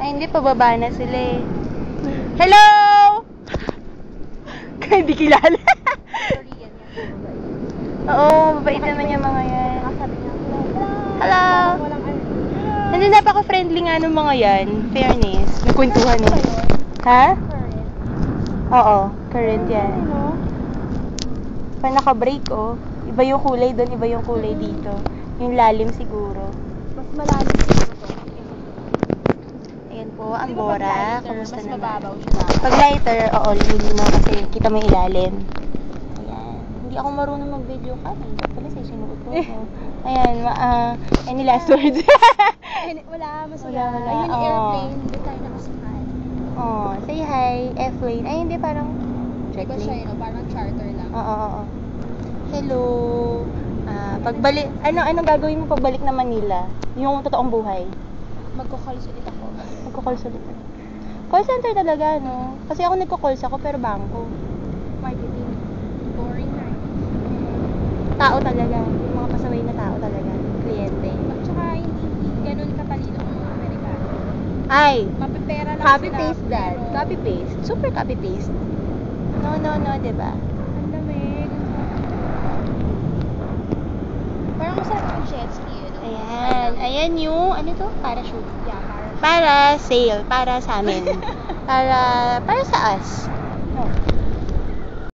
Ay, hindi, pababa na sila eh. Hello! Kaya hindi kilala. Oo, mabait naman yung mga yan. Hello! Nandun napaka-friendly nga ng mga yan. Fairness. Nagkwentuhan eh. Ha? Oo, current yan. Pa naka-break oh. Iba yung kulay doon, iba yung kulay dito. Yung lalim siguro. Mas malalim siguro to. Ayan po, ang Bora. Kamusta mas naman? mababaw siya. Pag lighter, oo, lilinaw kasi kita mo yung ilalim. Ayan. Hindi ako marunong mag-video cam. Dapat pala sa sinuot ko. Ayan, any last words? Wala, mas Wala. Ayun yung airplane, hindi tayo nakasakay. Oh, say hi, F-Lane. Ay, hindi, parang jet Diba siya plane. yun, parang charter lang. Oo. Hello. Pagbalik, anong gagawin mo pagbalik na Manila? Yung totoong buhay. Magko-calls ulit ako. Magko-calls ulit. Call center talaga, no? Kasi ako nagko-calls ako, pero bangko. Marketing. Boring na eh. Tao talaga. Yung mga pasaway na tao talaga. Kliyente. At saka hindi ganun katalino ang mga Amerikano. Ay! Mapipera lang Copy-paste sila, that. pero- Copy-paste. Super copy-paste. No, diba? Ang lamig. Parang masarap ang jet ski, you know? Ayan. Ayan yung, ano to? Parachute. Yeah, parang Para sale. Para sa amin. para sa us.